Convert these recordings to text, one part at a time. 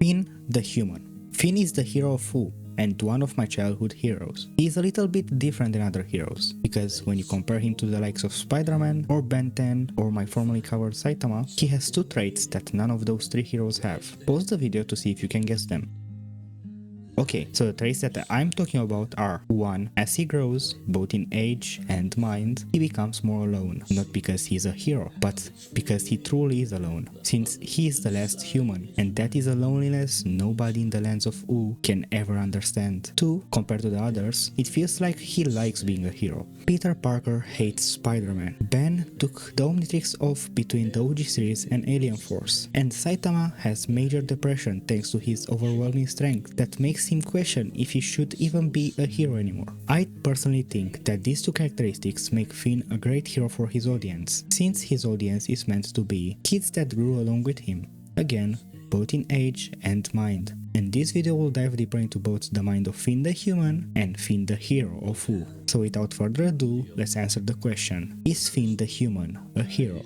Finn the human. Finn is the hero of Ooo and one of my childhood heroes. He is a little bit different than other heroes, because when you compare him to the likes of Spider-Man or Ben 10 or my formerly covered Saitama, he has two traits that none of those three heroes have. Pause the video to see if you can guess them. Okay, so the traits that I'm talking about are 1. As he grows, both in age and mind, he becomes more alone. Not because he's a hero, but because he truly is alone, since he is the last human, and that is a loneliness nobody in the lands of Ooo can ever understand. 2. Compared to the others, it feels like he likes being a hero. Peter Parker hates Spider-Man. Ben took the Omnitrix off between the OG series and Alien Force, and Saitama has major depression thanks to his overwhelming strength that makes him question if he should even be a hero anymore. I personally think that these two characteristics make Finn a great hero for his audience, since his audience is meant to be kids that grew along with him, again, both in age and mind. And this video will dive deeper into both the mind of Finn the human and Finn the hero of Ooo. So without further ado, let's answer the question: is Finn the human a hero?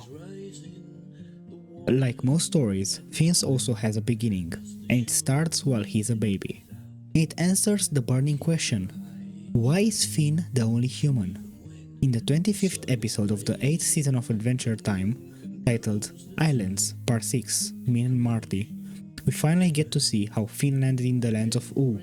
Like most stories, Finn's also has a beginning, and it starts while he's a baby. It answers the burning question: why is Finn the only human? In the 25th episode of the 8th season of Adventure Time, titled Islands Part 6, Me and Marty, we finally get to see how Finn landed in the lands of Ooo,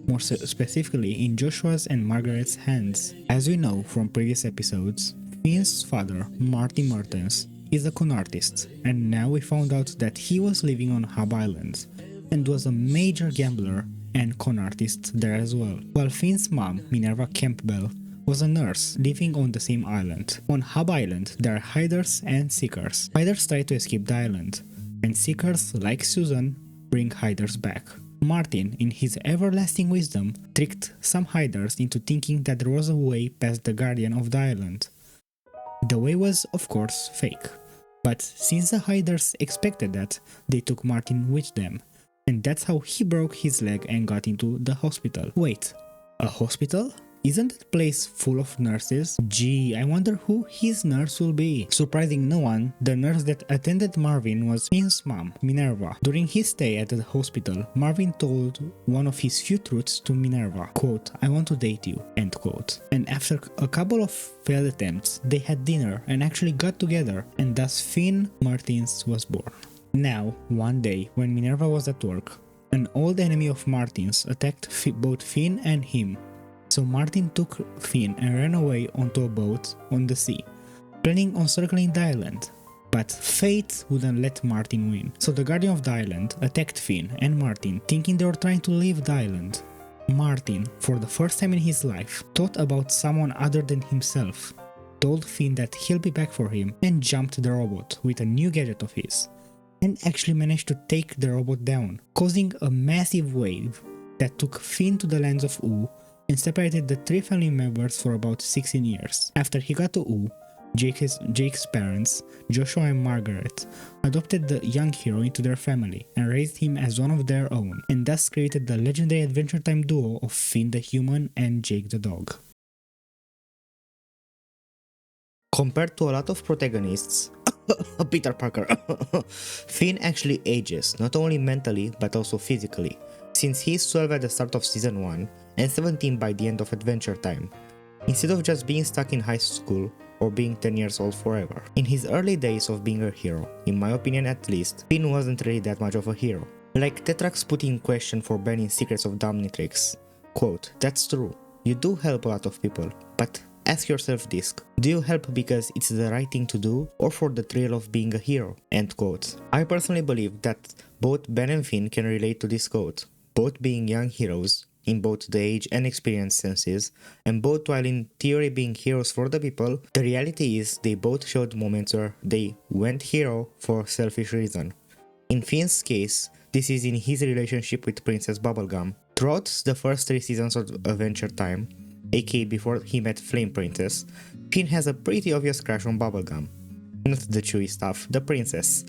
more specifically in Joshua's and Margaret's hands. As we know from previous episodes, Finn's father, Marty Mertens, is a con artist, and now we found out that he was living on Hub Island and was a major gambler and con artist there as well, while Finn's mom, Minerva Campbell, was a nurse living on the same island. On Hub Island there are hiders and seekers. Hiders try to escape the island, and seekers, like Susan, bring hiders back. Martin, in his everlasting wisdom, tricked some hiders into thinking that there was a way past the guardian of the island. The way was, of course, fake, but since the hiders expected that, they took Martin with them. And that's how he broke his leg and got into the hospital. Wait, a hospital? Isn't that place full of nurses? Gee, I wonder who his nurse will be. Surprising no one, the nurse that attended Marvin was Finn's mom, Minerva. During his stay at the hospital, Marvin told one of his few truths to Minerva, quote, "I want to date you," end quote. And after a couple of failed attempts, they had dinner and actually got together, and thus Finn Martins was born. Now, one day, when Minerva was at work, an old enemy of Martin's attacked both Finn and him. So Martin took Finn and ran away onto a boat on the sea, planning on circling the island. But fate wouldn't let Martin win. So the guardian of the island attacked Finn and Martin, thinking they were trying to leave the island. Martin, for the first time in his life, thought about someone other than himself, told Finn that he'll be back for him, and jumped the robot with a new gadget of his, and actually managed to take the robot down, causing a massive wave that took Finn to the lands of Ooo and separated the three family members for about 16 years. After he got to Ooo, Jake's parents, Joshua and Margaret, adopted the young hero into their family and raised him as one of their own, and thus created the legendary Adventure Time duo of Finn the human and Jake the dog. Compared to a lot of protagonists, Peter Parker, Finn actually ages, not only mentally but also physically, since he is 12 at the start of Season 1 and 17 by the end of Adventure Time, instead of just being stuck in high school or being 10 years old forever. In his early days of being a hero, in my opinion at least, Finn wasn't really that much of a hero. Like Tetrax put in question for banning Secrets of the Omnitrix, quote, "That's true, you do help a lot of people, but ask yourself this, do you help because it's the right thing to do or for the thrill of being a hero?" End quote. I personally believe that both Ben and Finn can relate to this quote, both being young heroes in both the age and experience senses, and both while in theory being heroes for the people, the reality is they both showed moments where they went hero for selfish reason. In Finn's case, this is in his relationship with Princess Bubblegum. Throughout the first 3 seasons of Adventure Time, aka before he met Flame Princess, Finn has a pretty obvious crush on Bubblegum. Not the chewy stuff, the princess.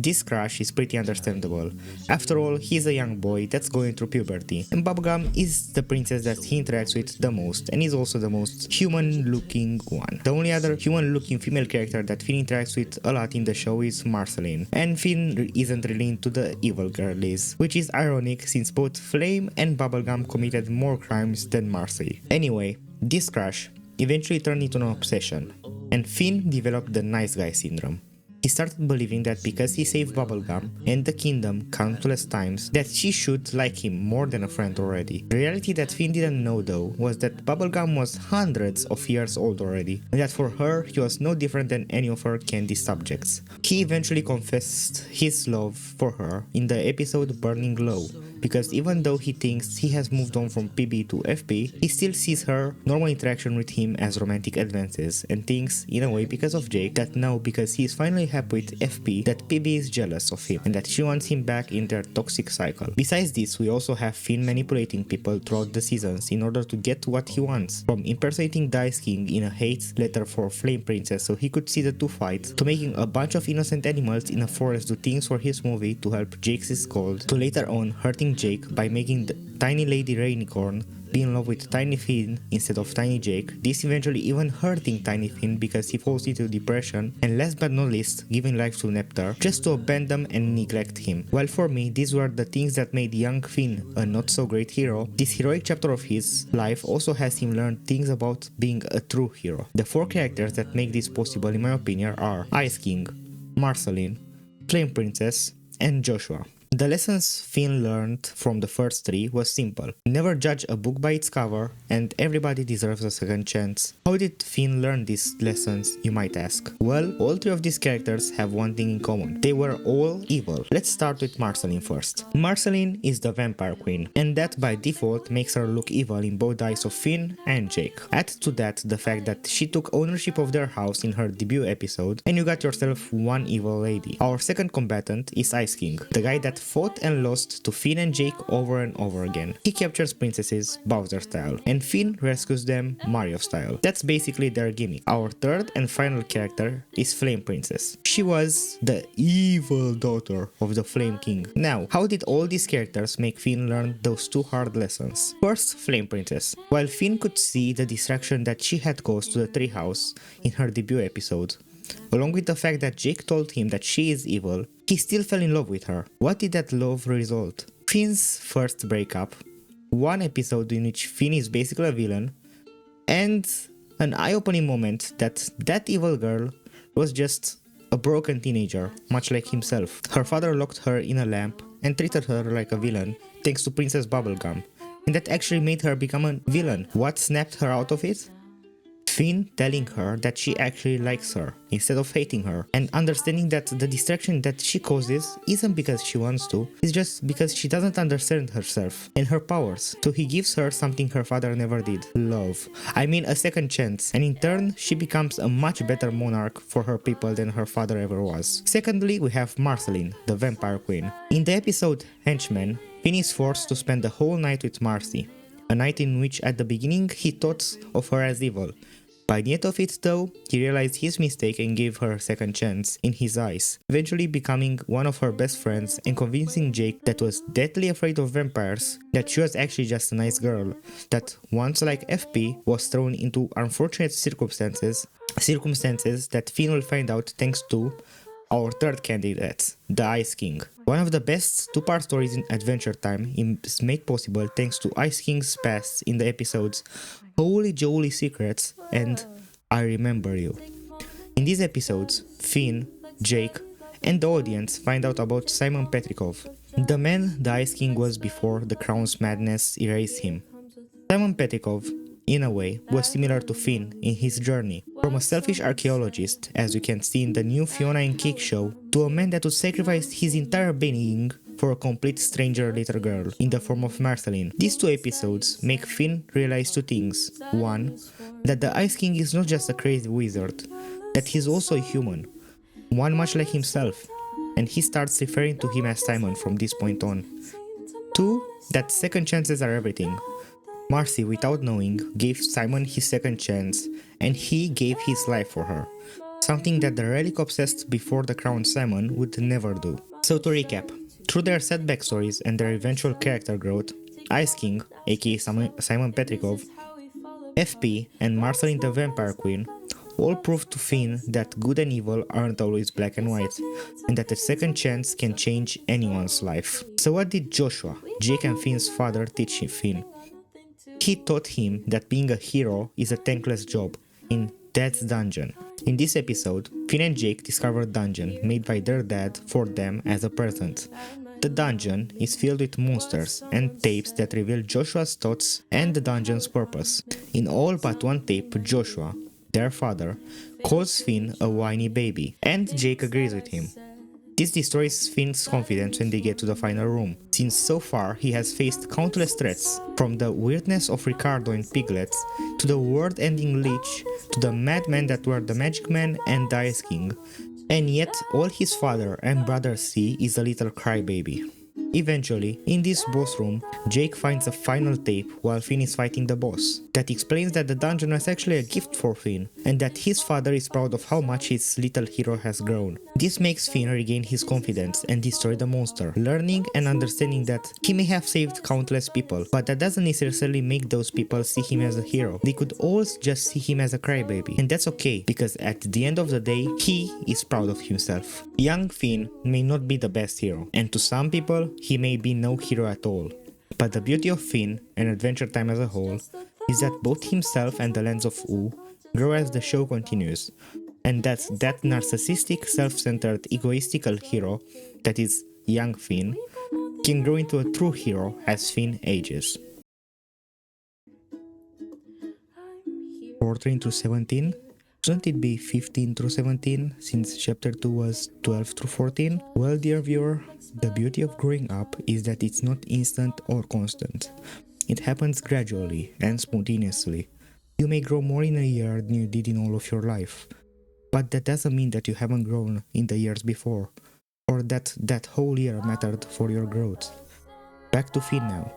This crush is pretty understandable. After all, he's a young boy that's going through puberty, and Bubblegum is the princess that he interacts with the most, and is also the most human-looking one. The only other human-looking female character that Finn interacts with a lot in the show is Marceline, and Finn isn't really into the evil girlies, which is ironic since both Flame and Bubblegum committed more crimes than Marcy. Anyway, this crush eventually turned into an obsession, and Finn developed the nice guy syndrome. He started believing that because he saved Bubblegum and the kingdom countless times, that she should like him more than a friend already. The reality that Finn didn't know though was that Bubblegum was hundreds of years old already, and that for her he was no different than any of her candy subjects. He eventually confessed his love for her in the episode Burning Low, because even though he thinks he has moved on from PB to FP, he still sees her normal interaction with him as romantic advances, and thinks, in a way because of Jake, that now because he is finally happy with FP, that PB is jealous of him and that she wants him back in their toxic cycle. Besides this, we also have Finn manipulating people throughout the seasons in order to get what he wants, from impersonating the Ice King in a hate letter for Flame Princess so he could see the two fight, to making a bunch of innocent animals in a forest do things for his movie to help Jake's gold, to later on hurting Jake by making the tiny lady Rainicorn be in love with Tiny Finn instead of Tiny Jake, this eventually even hurting Tiny Finn because he falls into depression, and last but not least, giving life to Nectar just to abandon and neglect him. While for me, these were the things that made young Finn a not so great hero, this heroic chapter of his life also has him learn things about being a true hero. The four characters that make this possible in my opinion are Ice King, Marceline, Flame Princess, and Joshua. The lessons Finn learned from the first three was simple. Never judge a book by its cover, and everybody deserves a second chance. How did Finn learn these lessons, you might ask? Well, all three of these characters have one thing in common. They were all evil. Let's start with Marceline first. Marceline is the vampire queen, and that by default makes her look evil in both the eyes of Finn and Jake. Add to that the fact that she took ownership of their house in her debut episode, and you got yourself one evil lady. Our second combatant is Ice King, the guy that fought and lost to Finn and Jake over and over again. He captures princesses Bowser style, and Finn rescues them Mario style. That's basically their gimmick. Our third and final character is Flame Princess. She was the evil daughter of the Flame King. Now, how did all these characters make Finn learn those two hard lessons? First, Flame Princess. While Finn could see the distraction that she had caused to the treehouse in her debut episode, along with the fact that Jake told him that she is evil, he still fell in love with her. What did that love result? Finn's first breakup, one episode in which Finn is basically a villain, and an eye-opening moment that that evil girl was just a broken teenager, much like himself. Her father locked her in a lamp and treated her like a villain thanks to Princess Bubblegum, and that actually made her become a villain. What snapped her out of it? Finn telling her that she actually likes her instead of hating her, and understanding that the distraction that she causes isn't because she wants to, it's just because she doesn't understand herself and her powers. So he gives her something her father never did: love. I mean, a second chance, and in turn she becomes a much better monarch for her people than her father ever was. Secondly, we have Marceline, the vampire queen. In the episode Henchman, Finn is forced to spend the whole night with Marcy, a night in which at the beginning he thought of her as evil. By the end of it though, he realized his mistake and gave her a second chance in his eyes, eventually becoming one of her best friends and convincing Jake, that was deathly afraid of vampires, that she was actually just a nice girl, that once like FP was thrown into unfortunate circumstances that Finn will find out thanks to our third candidate, the Ice King. One of the best two-part stories in Adventure Time is made possible thanks to Ice King's past in the episodes Holy Jolly Secrets and I Remember You. In these episodes, Finn, Jake, and the audience find out about Simon Petrikov, the man the Ice King was before the crown's madness erased him. Simon Petrikov, in a way, was similar to Finn in his journey, from a selfish archaeologist, as you can see in the new Fiona and Cake show, to a man that would sacrifice his entire being for a complete stranger little girl in the form of Marceline. These two episodes make Finn realize two things. One, that the Ice King is not just a crazy wizard, that he's also a human, one much like himself, and he starts referring to him as Simon from this point on. Two, that second chances are everything. Marcy, without knowing, gave Simon his second chance, and he gave his life for her. something that the relic-obsessed before the crowned Simon would never do. So to recap, through their sad backstories and their eventual character growth, Ice King, aka Simon Petrikov, FP, and Marceline the Vampire Queen all proved to Finn that good and evil aren't always black and white, and that a second chance can change anyone's life. So what did Joshua, Jake and Finn's father, teach Finn? He taught him that being a hero is a thankless job in Dad's Dungeon. In this episode, Finn and Jake discover a dungeon made by their dad for them as a present. The dungeon is filled with monsters and tapes that reveal Joshua's thoughts and the dungeon's purpose. In all but one tape, Joshua, their father, calls Finn a whiny baby, and Jake agrees with him. This destroys Finn's confidence when they get to the final room, since so far he has faced countless threats, from the weirdness of Ricardo and Piglets, to the world-ending Lich, to the madmen that were the Magic Man and the Ice King, and yet all his father and brother see is a little crybaby. Eventually, in this boss room, Jake finds a final tape while Finn is fighting the boss, that explains that the dungeon was actually a gift for Finn, and that his father is proud of how much his little hero has grown. This makes Finn regain his confidence and destroy the monster, learning and understanding that he may have saved countless people, but that doesn't necessarily make those people see him as a hero. They could always just see him as a crybaby, and that's okay, because at the end of the day, he is proud of himself. Young Finn may not be the best hero, and to some people, he may be no hero at all. But the beauty of Finn, and Adventure Time as a whole, is that both himself and the Lands of Ooo grow as the show continues, and that narcissistic, self-centered, egoistical hero that is young Finn can grow into a true hero as Finn ages. 14 through 17? Shouldn't it be 15 through 17, since chapter 2 was 12 through 14? Well, dear viewer, the beauty of growing up is that it's not instant or constant. It happens gradually and spontaneously. You may grow more in a year than you did in all of your life, but that doesn't mean that you haven't grown in the years before, or that that whole year mattered for your growth. Back to Finn now.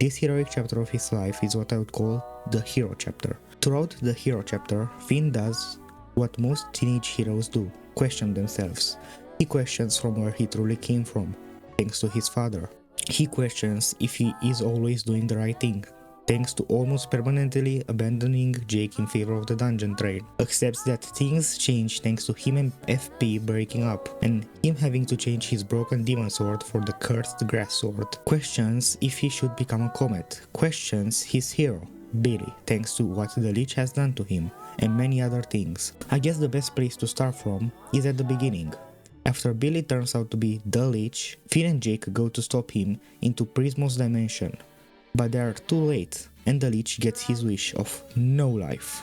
This heroic chapter of his life is what I would call the hero chapter. Throughout the hero chapter, Finn does what most teenage heroes do, question themselves. He questions from where he truly came from, thanks to his father. He questions if he is always doing the right thing, thanks to almost permanently abandoning Jake in favor of the dungeon trade. Accepts that things change thanks to him and FP breaking up, and him having to change his broken demon sword for the cursed grass sword. Questions if he should become a comet. Questions his hero, Billy, thanks to what the Lich has done to him, and many other things. I guess the best place to start from is at the beginning. After Billy turns out to be the Lich, Finn and Jake go to stop him into Prismo's dimension. But they are too late, and the Lich gets his wish of no life.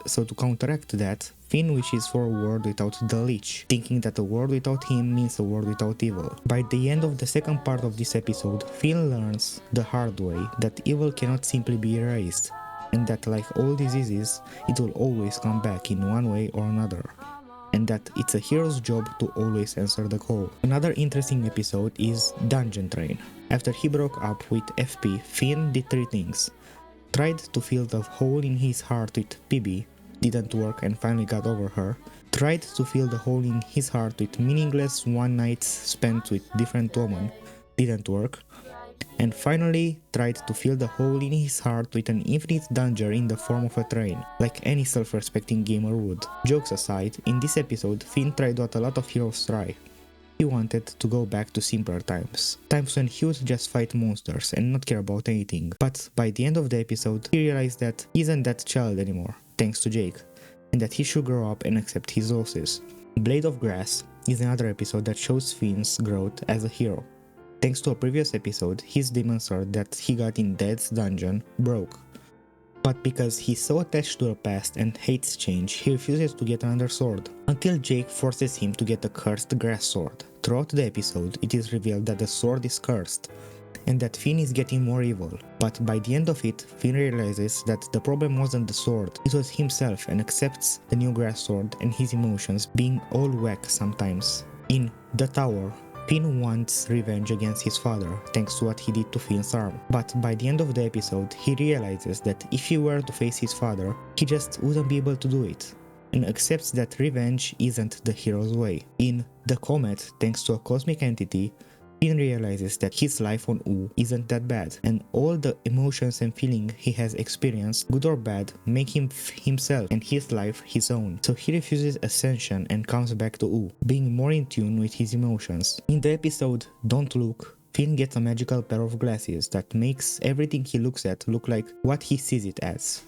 So to counteract that, Finn wishes for a world without the Lich, thinking that a world without him means a world without evil. By the end of the second part of this episode, Finn learns the hard way that evil cannot simply be erased, and that like all diseases, it will always come back in one way or another, and that it's a hero's job to always answer the call. Another interesting episode is Dungeon Train. After he broke up with FP, Finn did three things. Tried to fill the hole in his heart with PB, didn't work and finally got over her. Tried to fill the hole in his heart with meaningless one nights spent with different women, didn't work. And finally tried to fill the hole in his heart with an infinite danger in the form of a train, like any self-respecting gamer would. Jokes aside, in this episode, Finn tried what a lot of heroes try. He wanted to go back to simpler times. Times when he would just fight monsters and not care about anything. But by the end of the episode, he realized that he isn't that child anymore, thanks to Jake, and that he should grow up and accept his losses. Blade of Grass is another episode that shows Finn's growth as a hero. Thanks to a previous episode, his demon sword that he got in Dad's dungeon broke. But because he's so attached to the past and hates change, he refuses to get another sword, until Jake forces him to get a cursed grass sword. Throughout the episode, it is revealed that the sword is cursed, and that Finn is getting more evil. But by the end of it, Finn realizes that the problem wasn't the sword, it was himself, and accepts the new grass sword and his emotions being all whack sometimes. In The Tower, Finn wants revenge against his father, thanks to what he did to Finn's arm. But by the end of the episode, he realizes that if he were to face his father, he just wouldn't be able to do it. and accepts that revenge isn't the hero's way. In the comet, thanks to a cosmic entity, Finn realizes that his life on Ooo isn't that bad, and all the emotions and feelings he has experienced, good or bad, make him himself and his life his own. So he refuses ascension and comes back to Ooo, being more in tune with his emotions. In the episode Don't Look, Finn gets a magical pair of glasses that makes everything he looks at look like what he sees it as.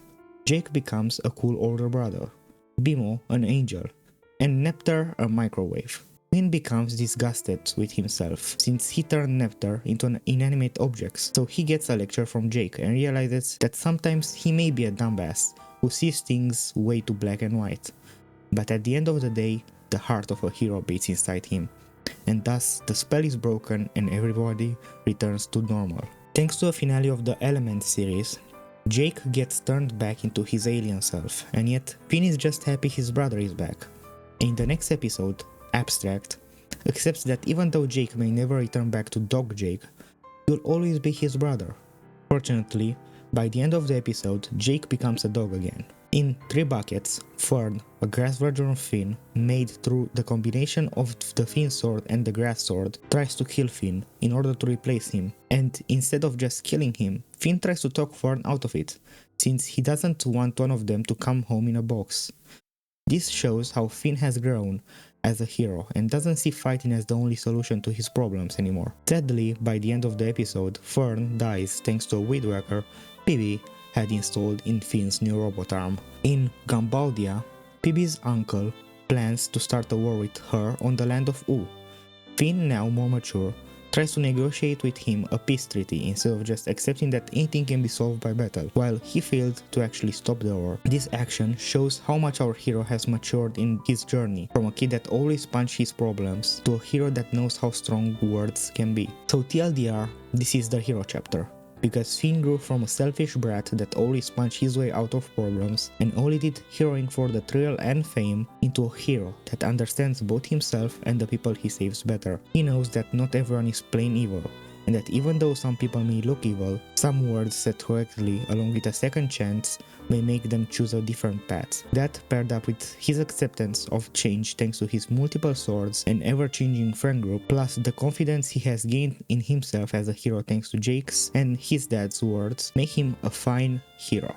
Jake becomes a cool older brother, Bimo an angel, and Neptar a microwave. Finn becomes disgusted with himself since he turned Neptar into an inanimate object, so he gets a lecture from Jake and realizes that sometimes he may be a dumbass who sees things way too black and white. But at the end of the day, the heart of a hero beats inside him, and thus the spell is broken and everybody returns to normal. Thanks to a finale of the Element series, Jake gets turned back into his alien self, and yet Finn is just happy his brother is back. In the next episode, Abstract accepts that even though Jake may never return back to Dog Jake, he will always be his brother. Fortunately, by the end of the episode, Jake becomes a dog again. In 3 buckets, Fern, a grass version of Finn, made through the combination of the Finn sword and the grass sword, tries to kill Finn in order to replace him, and instead of just killing him, Finn tries to talk Fern out of it, since he doesn't want one of them to come home in a box. This shows how Finn has grown as a hero and doesn't see fighting as the only solution to his problems anymore. Sadly, by the end of the episode, Fern dies thanks to a weed whacker Phoebe had installed in Finn's new robot arm. In Gambaldia, Phoebe's uncle plans to start a war with her on the land of Ooo. Finn, now more mature, tries to negotiate with him a peace treaty instead of just accepting that anything can be solved by battle, while he failed to actually stop the war. This action shows how much our hero has matured in his journey, from a kid that always punched his problems to a hero that knows how strong words can be. So TLDR, this is the hero chapter, because Finn grew from a selfish brat that always punched his way out of problems and only did heroing for the thrill and fame into a hero that understands both himself and the people he saves better. He knows that not everyone is plain evil, and that even though some people may look evil, some words said correctly along with a second chance may make them choose a different path. That, paired up with his acceptance of change thanks to his multiple swords and ever-changing friend group, plus the confidence he has gained in himself as a hero thanks to Jake's and his dad's words, make him a fine hero.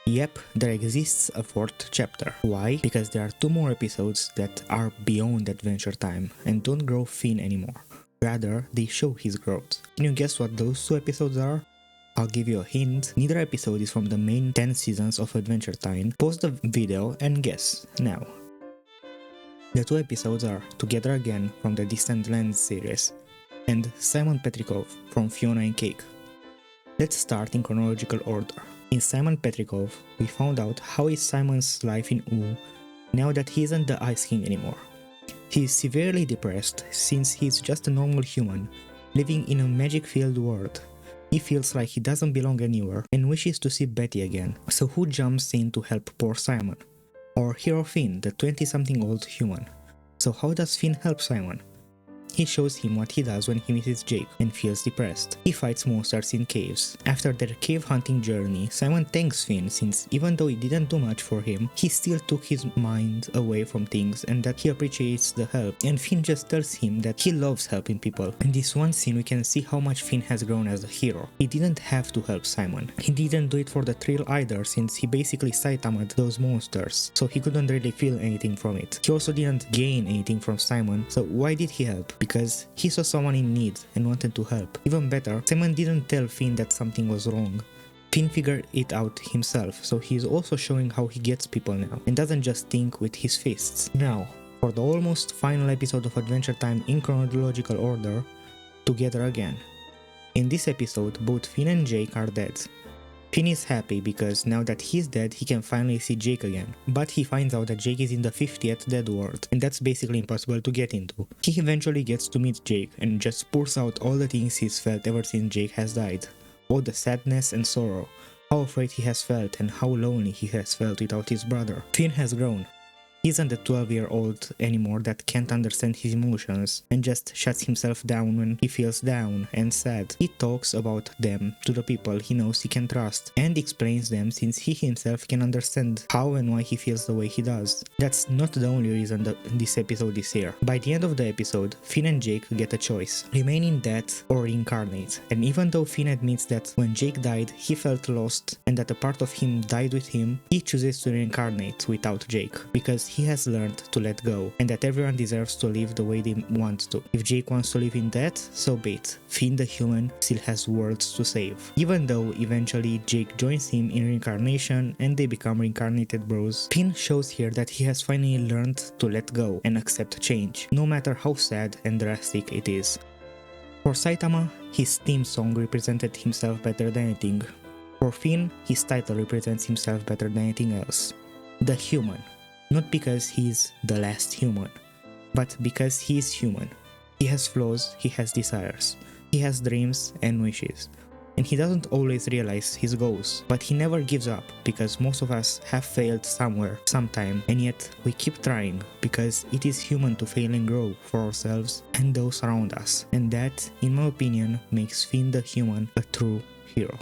Yep, there exists a 4th chapter. Why? Because there are 2 more episodes that are beyond Adventure Time and don't grow Finn anymore. Rather, they show his growth. Can you guess what those 2 episodes are? I'll give you a hint. Neither episode is from the main 10 seasons of Adventure Time. Pause the video and guess now. The 2 episodes are Together Again from the Distant Lands series and Simon Petrikov from Fiona and Cake. Let's start in chronological order. In Simon Petrikov, we found out how is Simon's life in Ooo now that he isn't the Ice King anymore. He is severely depressed since he is just a normal human, living in a magic-filled world. He feels like he doesn't belong anywhere and wishes to see Betty again. So who jumps in to help poor Simon? Our hero Finn, the 20-something-old human. So how does Finn help Simon? He shows him what he does when he misses Jake and feels depressed. He fights monsters in caves. After their cave hunting journey, Simon thanks Finn since even though he didn't do much for him, he still took his mind away from things and that he appreciates the help. And Finn just tells him that he loves helping people. In this one scene we can see how much Finn has grown as a hero. He didn't have to help Simon. He didn't do it for the thrill either since he basically Saitamed those monsters, so he couldn't really feel anything from it. He also didn't gain anything from Simon, so why did he help? Because he saw someone in need and wanted to help. Even better, Simon didn't tell Finn that something was wrong. Finn figured it out himself, so he is also showing how he gets people now, and doesn't just think with his fists. Now, for the almost final episode of Adventure Time in chronological order, Together Again. In this episode, both Finn and Jake are dead. Finn is happy because now that he's dead, he can finally see Jake again. But he finds out that Jake is in the 50th dead world, and that's basically impossible to get into. He eventually gets to meet Jake and just pours out all the things he's felt ever since Jake has died. All the sadness and sorrow, how afraid he has felt and how lonely he has felt without his brother. Finn has grown. He isn't a 12-year-old anymore that can't understand his emotions and just shuts himself down when he feels down and sad. He talks about them to the people he knows he can trust and explains them since he himself can understand how and why he feels the way he does. That's not the only reason that this episode is here. By the end of the episode, Finn and Jake get a choice: remain in death or reincarnate. And even though Finn admits that when Jake died he felt lost and that a part of him died with him, he chooses to reincarnate without Jake because he has learned to let go and that everyone deserves to live the way they want to. If Jake wants to live in death, so be it. Finn the human still has worlds to save. Even though eventually Jake joins him in reincarnation and they become reincarnated bros, Finn shows here that he has finally learned to let go and accept change, no matter how sad and drastic it is. For Saitama, his theme song represented himself better than anything. For Finn, his title represents himself better than anything else. The human. Not because he's the last human, but because he is human. He has flaws, he has desires, he has dreams and wishes. And he doesn't always realize his goals, but he never gives up because most of us have failed somewhere, sometime, and yet we keep trying because it is human to fail and grow for ourselves and those around us. And that, in my opinion, makes Finn the human a true hero.